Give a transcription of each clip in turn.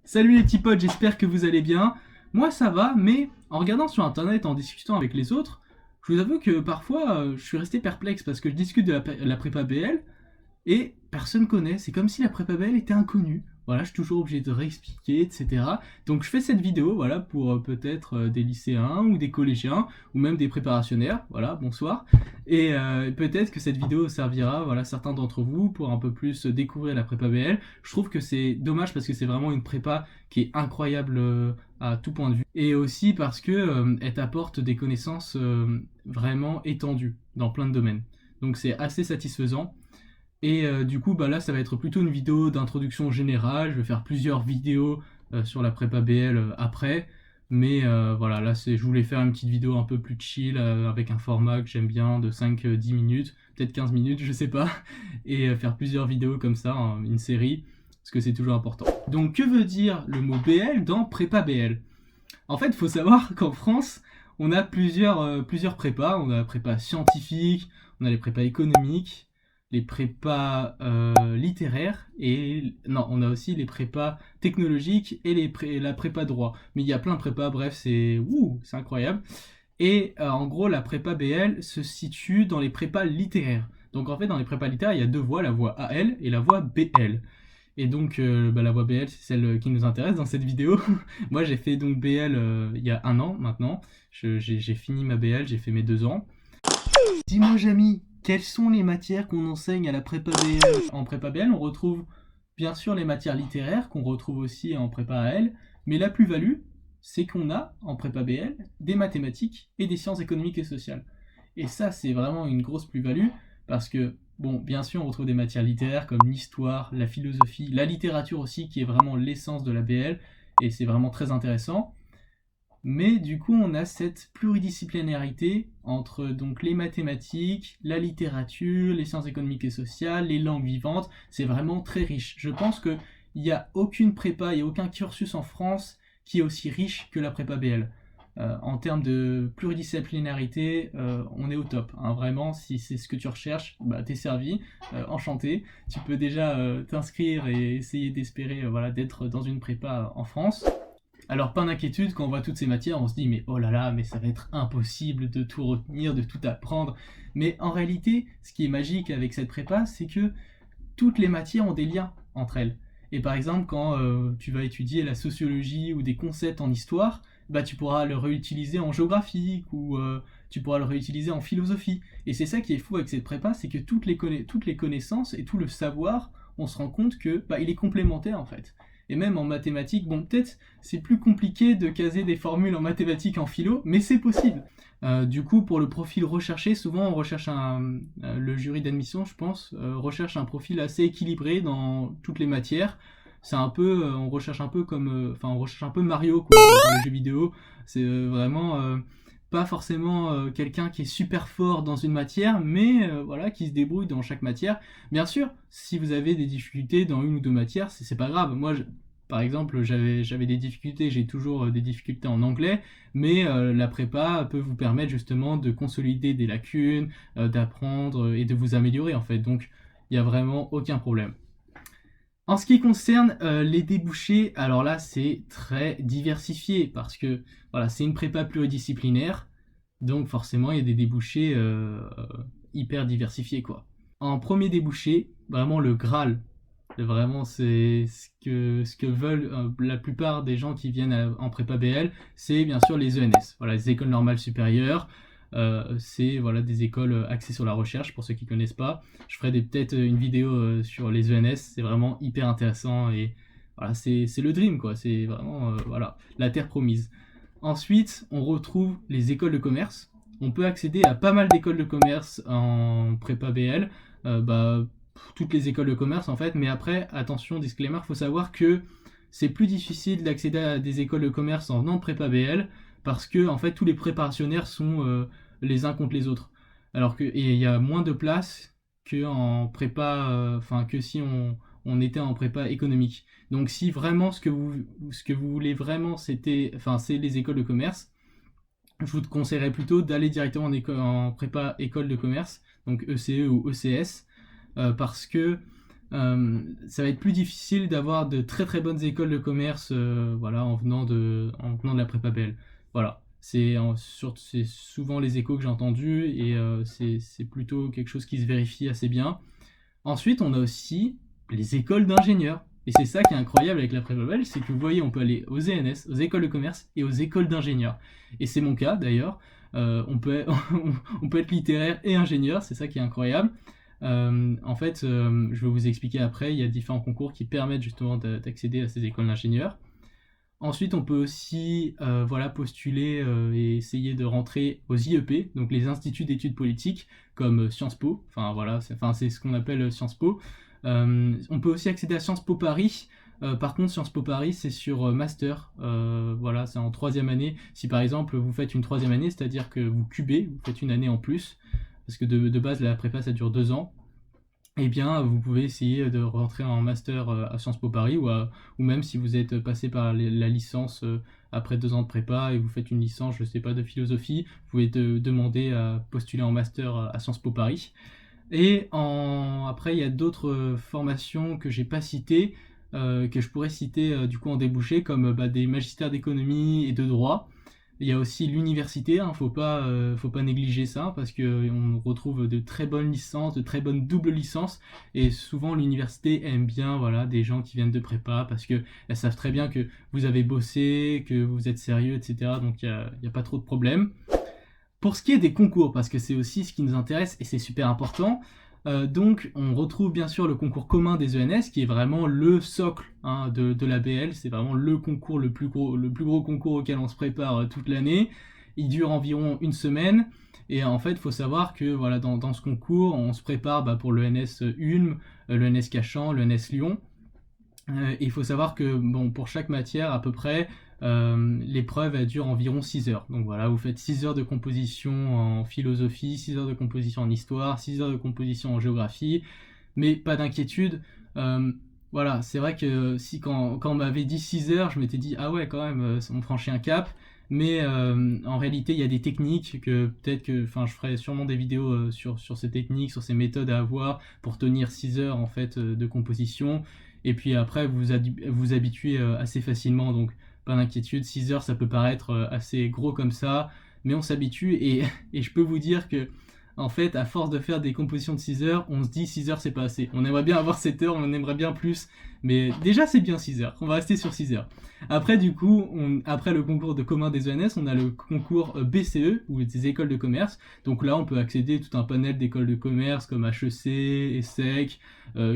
Salut les petits potes, j'espère que vous allez bien. Moi ça va, mais en regardant sur internet, en discutant avec les autres, je vous avoue que parfois je suis resté perplexe parce que je discute de la prépa BL et personne connaît. C'est comme si la prépa BL était inconnue. Voilà, je suis toujours obligé de réexpliquer, etc. Donc je fais cette vidéo, voilà, pour peut-être des lycéens ou des collégiens ou même des préparationnaires. Voilà, bonsoir. Et peut-être que cette vidéo servira, voilà, certains d'entre vous pour un peu plus découvrir la prépa BL. Je trouve que c'est dommage parce que c'est vraiment une prépa qui est incroyable à tout point de vue. Et aussi parce que elle t'apporte des connaissances vraiment étendues dans plein de domaines. Donc c'est assez satisfaisant. Et du coup, bah là, ça va être plutôt une vidéo d'introduction générale. Je vais faire plusieurs vidéos sur la prépa BL après. Mais voilà, là, je voulais faire une petite vidéo un peu plus chill avec un format que j'aime bien de 5-10 minutes, peut-être 15 minutes, je sais pas. Et faire plusieurs vidéos comme ça, hein, une série, parce que c'est toujours important. Donc, que veut dire le mot BL dans prépa BL? En fait, il faut savoir qu'en France, on a plusieurs prépas. On a la prépa scientifique, on a les prépas économiques, les prépas littéraires, et non, on a aussi les prépas technologiques et la prépa droit. Mais il y a plein de prépas, bref, c'est incroyable. Et en gros, la prépa BL se situe dans les prépas littéraires. Donc en fait, dans les prépas littéraires, il y a deux voies, la voie AL et la voie BL. Et donc, la voie BL, c'est celle qui nous intéresse dans cette vidéo. Moi, j'ai fait donc BL il y a un an maintenant. J'ai fini ma BL, j'ai fait mes 2 ans. Dis-moi, Jamy, quelles sont les matières qu'on enseigne à la prépa BL? En prépa BL, on retrouve bien sûr les matières littéraires qu'on retrouve aussi en prépa AL, mais la plus-value, c'est qu'on a en prépa BL des mathématiques et des sciences économiques et sociales. Et ça, c'est vraiment une grosse plus-value parce que, bon, bien sûr, on retrouve des matières littéraires comme l'histoire, la philosophie, la littérature aussi, qui est vraiment l'essence de la BL, et c'est vraiment très intéressant. Mais du coup, on a cette pluridisciplinarité entre donc les mathématiques, la littérature, les sciences économiques et sociales, les langues vivantes. C'est vraiment très riche. Je pense qu'il n'y a aucune prépa, il n'y a aucun cursus en France qui est aussi riche que la prépa BL. En termes de pluridisciplinarité, on est au top, hein. Vraiment, si c'est ce que tu recherches, bah, t'es servi, enchanté. Tu peux déjà t'inscrire et essayer d'espérer voilà, d'être dans une prépa en France. Alors, pas d'inquiétude, quand on voit toutes ces matières, on se dit, mais oh là là, mais ça va être impossible de tout retenir, de tout apprendre. Mais en réalité, ce qui est magique avec cette prépa, c'est que toutes les matières ont des liens entre elles. Et par exemple, quand tu vas étudier la sociologie ou des concepts en histoire, bah, tu pourras le réutiliser en géographie ou tu pourras le réutiliser en philosophie. Et c'est ça qui est fou avec cette prépa, c'est que toutes les connaissances et tout le savoir, on se rend compte que bah, il est complémentaire en fait. Et même en mathématiques, bon peut-être c'est plus compliqué de caser des formules en mathématiques en philo, mais c'est possible. Du coup, pour le profil recherché, souvent on recherche le jury d'admission, je pense, recherche un profil assez équilibré dans toutes les matières. C'est un peu, on recherche un peu comme, enfin on recherche un peu Mario quoi, dans les jeux vidéo. C'est vraiment pas forcément quelqu'un qui est super fort dans une matière, mais voilà, qui se débrouille dans chaque matière. Bien sûr, si vous avez des difficultés dans une ou deux matières, c'est pas grave. Moi, par exemple, j'avais des difficultés, j'ai toujours des difficultés en anglais, mais la prépa peut vous permettre justement de consolider des lacunes, d'apprendre et de vous améliorer en fait. Donc, il n'y a vraiment aucun problème. En ce qui concerne les débouchés, alors là c'est très diversifié parce que voilà, c'est une prépa pluridisciplinaire, donc forcément il y a des débouchés hyper diversifiés quoi. En premier débouché, vraiment le Graal, vraiment c'est ce que veulent la plupart des gens qui viennent en prépa BL, c'est bien sûr les ENS, voilà, les écoles normales supérieures. C'est voilà, des écoles axées sur la recherche pour ceux qui ne connaissent pas. Je ferai peut-être une vidéo sur les ENS, c'est vraiment hyper intéressant et voilà, c'est le dream quoi, c'est vraiment voilà, la terre promise. Ensuite, on retrouve les écoles de commerce. On peut accéder à pas mal d'écoles de commerce en prépa BL, bah, toutes les écoles de commerce en fait, mais après, attention, disclaimer, il faut savoir que c'est plus difficile d'accéder à des écoles de commerce en venant de prépa BL parce que en fait tous les préparationnaires sont les uns contre les autres. Alors que et il y a moins de place que en prépa, enfin que si on était en prépa économique. Donc si vraiment ce que vous voulez vraiment c'est les écoles de commerce, je vous conseillerais plutôt d'aller directement en prépa école de commerce, donc ECE ou ECS, parce que ça va être plus difficile d'avoir de très très bonnes écoles de commerce voilà, en venant de la prépa BL. Voilà, c'est souvent les échos que j'ai entendus et c'est plutôt quelque chose qui se vérifie assez bien. Ensuite, on a aussi les écoles d'ingénieurs. Et c'est ça qui est incroyable avec la prépa belge, c'est que vous voyez, on peut aller aux ENS, aux écoles de commerce et aux écoles d'ingénieurs. Et c'est mon cas d'ailleurs. On peut être littéraire et ingénieur, c'est ça qui est incroyable. En fait, je vais vous expliquer après, il y a différents concours qui permettent justement d'accéder à ces écoles d'ingénieurs. Ensuite, on peut aussi voilà, postuler et essayer de rentrer aux IEP, donc les instituts d'études politiques, comme Sciences Po. Enfin voilà, c'est ce qu'on appelle Sciences Po. On peut aussi accéder à Sciences Po Paris. Par contre, Sciences Po Paris, c'est sur master. Voilà, c'est en troisième année. Si par exemple vous faites une troisième année, c'est-à-dire que vous cubez, vous faites une année en plus, parce que de base la prépa ça dure 2 ans. Eh bien, vous pouvez essayer de rentrer en master à Sciences Po Paris ou même si vous êtes passé par la licence après 2 ans de prépa et vous faites une licence, je sais pas, de philosophie, vous pouvez demander à postuler en master à Sciences Po Paris. Et après, il y a d'autres formations que j'ai pas citées, que je pourrais citer du coup en débouché, comme des magistères d'économie et de droit. Il y a aussi l'université, hein, faut pas négliger ça, parce qu'on retrouve de très bonnes licences, de très bonnes doubles licences, et souvent l'université aime bien voilà, des gens qui viennent de prépa, parce qu'elles savent très bien que vous avez bossé, que vous êtes sérieux, etc. Donc il n'y a pas trop de problèmes. Pour ce qui est des concours, parce que c'est aussi ce qui nous intéresse et c'est super important, donc on retrouve bien sûr le concours commun des ENS qui est vraiment le socle hein, de la BL, c'est vraiment le concours le plus gros concours auquel on se prépare toute l'année. Il dure environ une semaine et en fait il faut savoir que voilà, dans ce concours on se prépare pour l'ENS Ulm, l'ENS Cachan, l'ENS Lyon. Et il faut savoir que bon, pour chaque matière à peu près, l'épreuve elle dure environ 6 heures. Donc voilà, vous faites 6 heures de composition en philosophie, 6 heures de composition en histoire, 6 heures de composition en géographie, mais pas d'inquiétude. Voilà, c'est vrai que si quand on m'avait dit 6 heures, je m'étais dit ah ouais quand même, on franchit un cap. Mais en réalité, il y a des techniques que peut-être que, enfin, je ferai sûrement des vidéos sur ces techniques, sur ces méthodes à avoir pour tenir 6 heures en fait de composition. Et puis après, vous habituez assez facilement, donc pas d'inquiétude. 6 heures, ça peut paraître assez gros comme ça, mais on s'habitue et je peux vous dire que en fait, à force de faire des compositions de 6 heures, on se dit 6 heures c'est pas assez. On aimerait bien avoir 7 heures, on en aimerait bien plus, mais déjà c'est bien 6 heures. On va rester sur 6 heures. Après, du coup, après le concours de commun des ENS, on a le concours BCE, ou des écoles de commerce. Donc là, on peut accéder à tout un panel d'écoles de commerce comme HEC, ESSEC,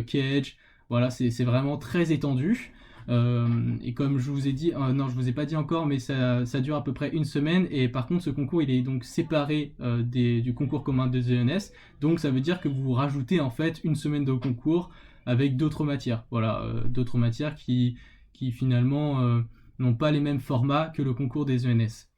Kedge. Voilà, c'est vraiment très étendu. Et comme je vous ai dit, non, je vous ai pas dit encore, mais ça dure à peu près une semaine. Et par contre, ce concours, il est donc séparé du concours commun des ENS. Donc, ça veut dire que vous rajoutez en fait une semaine de concours avec d'autres matières. Voilà, d'autres matières qui finalement n'ont pas les mêmes formats que le concours des ENS.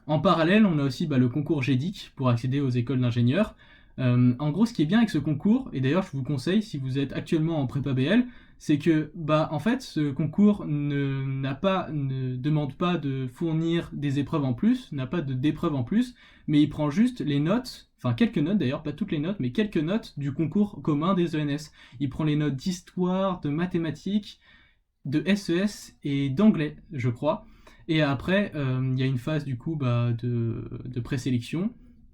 En parallèle, on a aussi le concours GEDIC pour accéder aux écoles d'ingénieurs. En gros, ce qui est bien avec ce concours, et d'ailleurs je vous conseille si vous êtes actuellement en prépa BL, c'est que en fait ce concours ne demande pas de fournir des épreuves en plus, n'a pas d'épreuves en plus, mais il prend juste les notes, enfin quelques notes d'ailleurs, pas toutes les notes, mais quelques notes du concours commun des ENS. Il prend les notes d'histoire, de mathématiques, de SES et d'anglais, je crois. Et après, il y a une phase du coup de présélection,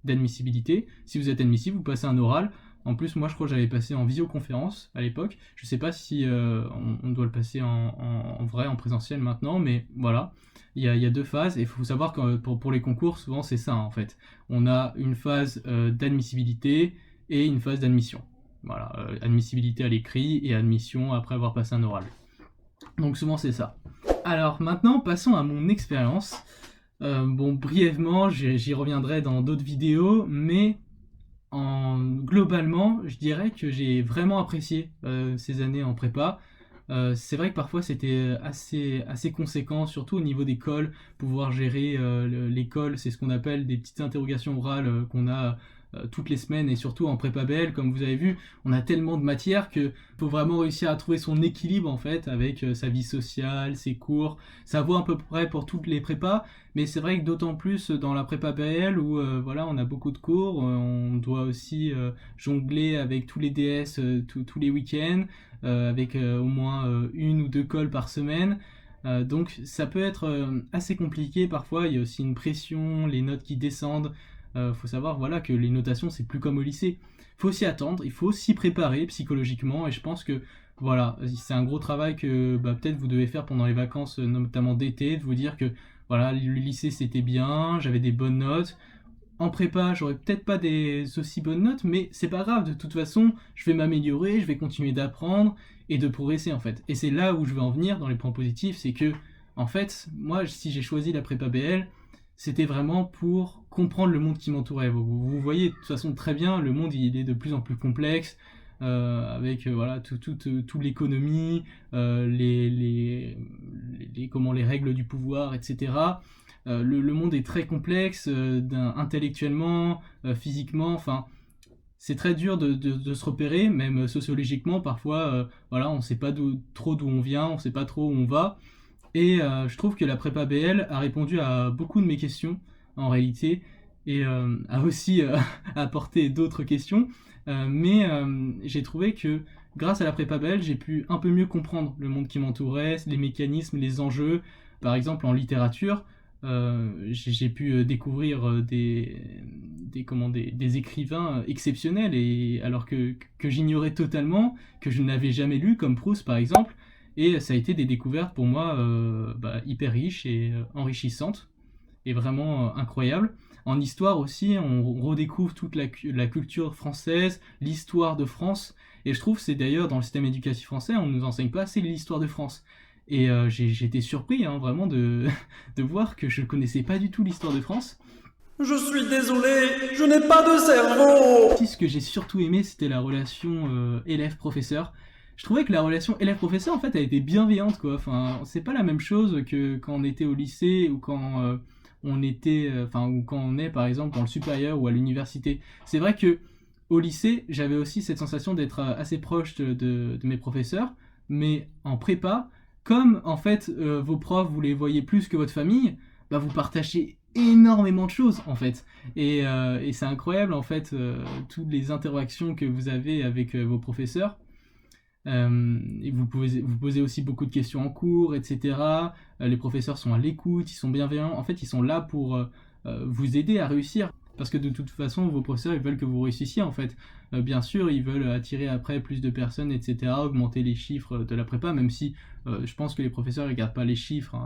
d'admissibilité. Si vous êtes admissible, vous passez un oral. En plus, moi, je crois que j'avais passé en visioconférence à l'époque. Je sais pas si on doit le passer en vrai, en présentiel maintenant, mais voilà. Il y a 2 phases et il faut savoir que pour les concours, souvent c'est ça en fait. On a une phase d'admissibilité et une phase d'admission. Voilà, admissibilité à l'écrit et admission après avoir passé un oral. Donc souvent c'est ça. Alors maintenant, passons à mon expérience. Bon, brièvement, j'y reviendrai dans d'autres vidéos, mais globalement, je dirais que j'ai vraiment apprécié ces années en prépa. C'est vrai que parfois c'était assez conséquent, surtout au niveau des cols, pouvoir gérer l'école, c'est ce qu'on appelle des petites interrogations orales qu'on a toutes les semaines, et surtout en prépa BL, comme vous avez vu, on a tellement de matières que faut vraiment réussir à trouver son équilibre en fait avec sa vie sociale, ses cours. Ça vaut à peu près pour toutes les prépas, mais c'est vrai que d'autant plus dans la prépa BL où voilà, on a beaucoup de cours, on doit aussi jongler avec tous les DS tous les week-ends, avec au moins une ou deux calls par semaine. Donc ça peut être assez compliqué parfois, il y a aussi une pression, les notes qui descendent. Faut savoir voilà, que les notations c'est plus comme au lycée. Il faut s'y attendre, il faut s'y préparer psychologiquement, et je pense que voilà, c'est un gros travail que peut-être vous devez faire pendant les vacances, notamment d'été, de vous dire que voilà, le lycée c'était bien, j'avais des bonnes notes. En prépa, j'aurais peut-être pas des aussi bonnes notes, mais c'est pas grave, de toute façon, je vais m'améliorer, je vais continuer d'apprendre et de progresser en fait. Et c'est là où je veux en venir dans les points positifs, c'est que, en fait, moi, si j'ai choisi la prépa BL, c'était vraiment pour comprendre le monde qui m'entourait. Vous voyez de toute façon très bien, le monde il est de plus en plus complexe, avec voilà, tout l'économie, comment, les règles du pouvoir, etc. Le monde est très complexe, intellectuellement, physiquement, enfin, c'est très dur de se repérer, même sociologiquement, parfois, voilà, on ne sait pas trop d'où on vient, on ne sait pas trop où on va, et je trouve que la prépa BL a répondu à beaucoup de mes questions, en réalité, et a aussi apporté d'autres questions, mais j'ai trouvé que grâce à la prépa BL, j'ai pu un peu mieux comprendre le monde qui m'entourait, les mécanismes, les enjeux. Par exemple, en littérature, j'ai pu découvrir des écrivains exceptionnels, et alors que j'ignorais totalement, que je n'avais jamais lu, comme Proust par exemple, et ça a été des découvertes pour moi hyper riches et enrichissantes, et vraiment incroyables. En histoire aussi, on redécouvre toute la culture française, l'histoire de France, et je trouve que c'est d'ailleurs dans le système éducatif français, on ne nous enseigne pas assez l'histoire de France. Et j'ai été surpris vraiment de voir que je ne connaissais pas du tout l'histoire de France. Je suis désolé, je n'ai pas de cerveau. Ce que j'ai surtout aimé, c'était la relation élève-professeur. Je trouvais que la relation élève-professeur, en fait, elle était bienveillante, quoi. Enfin, c'est pas la même chose que quand on était au lycée, ou quand on était, ou quand on est, par exemple, dans le supérieur ou à l'université. C'est vrai que au lycée, j'avais aussi cette sensation d'être assez proche de mes professeurs, mais en prépa, comme en fait vos profs vous les voyez plus que votre famille, vous partagez énormément de choses en fait, et c'est incroyable en fait, toutes les interactions que vous avez avec vos professeurs, et vous posez aussi beaucoup de questions en cours, etc. Les professeurs sont à l'écoute, ils sont bienveillants, en fait ils sont là pour vous aider à réussir. Parce que de toute façon, vos professeurs, ils veulent que vous réussissiez, en fait. Bien sûr, ils veulent attirer après plus de personnes, etc., augmenter les chiffres de la prépa, même si je pense que les professeurs ne regardent pas les chiffres,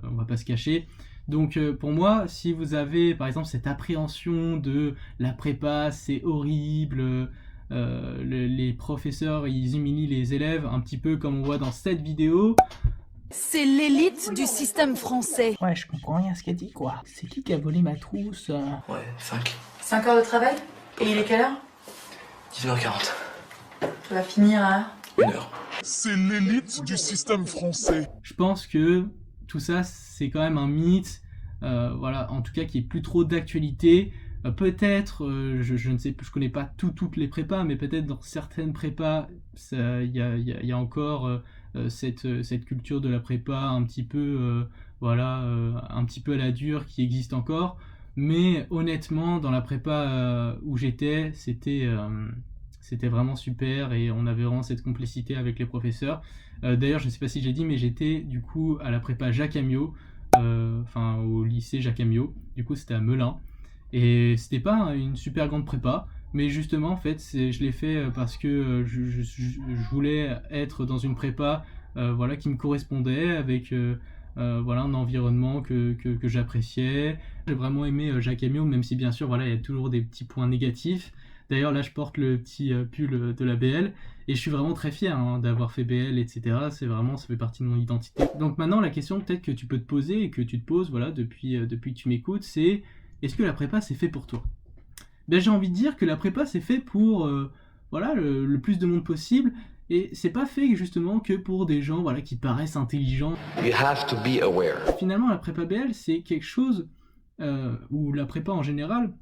on va pas se cacher. Donc pour moi, si vous avez, par exemple, cette appréhension de la prépa, c'est horrible, les professeurs, ils humilient les élèves, un petit peu comme on voit dans cette vidéo. C'est l'élite du système français. Ouais, je comprends rien à ce qu'elle dit, quoi. C'est qui a volé ma trousse Ouais, 5. 5 heures de travail? Et il est quelle heure? 19h40. Tu vas finir à... 1 heure. C'est l'élite du système français. Je pense que tout ça, c'est quand même un mythe, voilà, en tout cas qui est plus trop d'actualité. Peut-être, je ne sais plus, je connais pas toutes les prépas, mais peut-être dans certaines prépas, il y a encore cette culture de la prépa un petit peu, un petit peu à la dure qui existe encore. Mais honnêtement, dans la prépa où j'étais, c'était vraiment super, et on avait vraiment cette complicité avec les professeurs. D'ailleurs, je ne sais pas si j'ai dit, mais j'étais du coup à la prépa Jacques Amyot, au lycée Jacques Amyot, du coup c'était à Melun. Et c'était pas une super grande prépa, mais justement en fait je l'ai fait parce que je voulais être dans une prépa qui me correspondait, avec un environnement que j'appréciais. J'ai vraiment aimé Jacques Amyot, même si bien sûr il y a toujours des petits points négatifs. D'ailleurs là je porte le petit pull de la BL, et je suis vraiment très fier d'avoir fait BL, etc. Ça fait partie de mon identité. Donc maintenant la question peut-être que tu peux te poser, et que tu te poses depuis que tu m'écoutes, c'est: est-ce que la prépa c'est fait pour toi? J'ai envie de dire que la prépa c'est fait pour le plus de monde possible, et c'est pas fait justement que pour des gens qui paraissent intelligents. You have to be aware. Finalement la prépa BL c'est quelque chose, ou la prépa en général,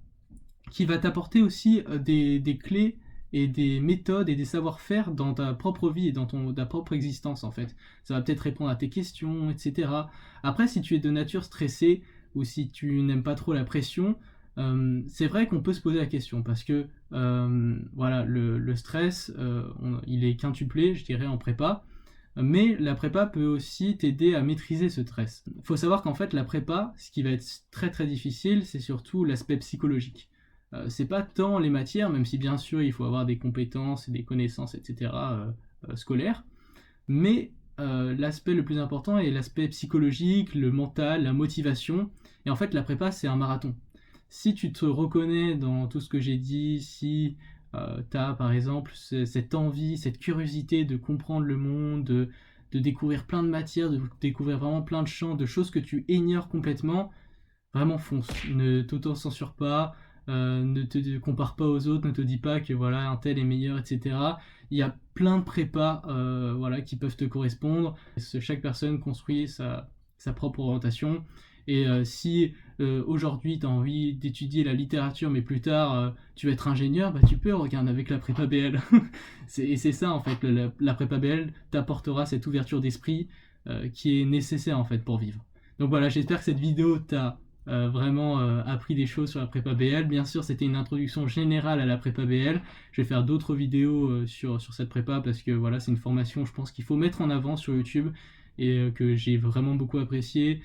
qui va t'apporter aussi des clés et des méthodes et des savoir-faire dans ta propre vie et dans ta propre existence en fait. Ça va peut-être répondre à tes questions, etc. Après, si tu es de nature stressée ou si tu n'aimes pas trop la pression, c'est vrai qu'on peut se poser la question parce que voilà, le stress, il est quintuplé, je dirais, en prépa. Mais la prépa peut aussi t'aider à maîtriser ce stress. Il faut savoir qu'en fait, la prépa, ce qui va être très très difficile, c'est surtout l'aspect psychologique. C'est pas tant les matières, même si bien sûr il faut avoir des compétences et des connaissances, etc. Scolaires, mais l'aspect le plus important est l'aspect psychologique, le mental, la motivation. Et en fait, la prépa, c'est un marathon. Si tu te reconnais dans tout ce que j'ai dit, si tu as par exemple cette envie, cette curiosité de comprendre le monde, de découvrir plein de matières, de découvrir vraiment plein de champs, de choses que tu ignores complètement, vraiment fonce. Ne t'auto-censure pas, ne te compare pas aux autres, ne te dis pas que voilà, un tel est meilleur, etc. Il y a plein de prépas voilà, qui peuvent te correspondre. Chaque personne construit sa propre orientation. Et si aujourd'hui tu as envie d'étudier la littérature, mais plus tard tu vas être ingénieur, bah, tu peux, regarder avec la prépa BL. Et c'est ça en fait, la prépa BL t'apportera cette ouverture d'esprit qui est nécessaire en fait pour vivre. Donc voilà, j'espère que cette vidéo t'a vraiment appris des choses sur la prépa BL. Bien sûr, c'était une introduction générale à la prépa BL. Je vais faire d'autres vidéos sur cette prépa parce que voilà, c'est une formation, je pense qu'il faut mettre en avant sur YouTube et que j'ai vraiment beaucoup apprécié.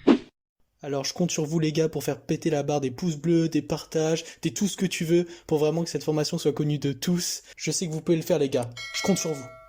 Alors je compte sur vous les gars pour faire péter la barre des pouces bleus, des partages, des tout ce que tu veux pour vraiment que cette formation soit connue de tous. Je sais que vous pouvez le faire les gars, je compte sur vous.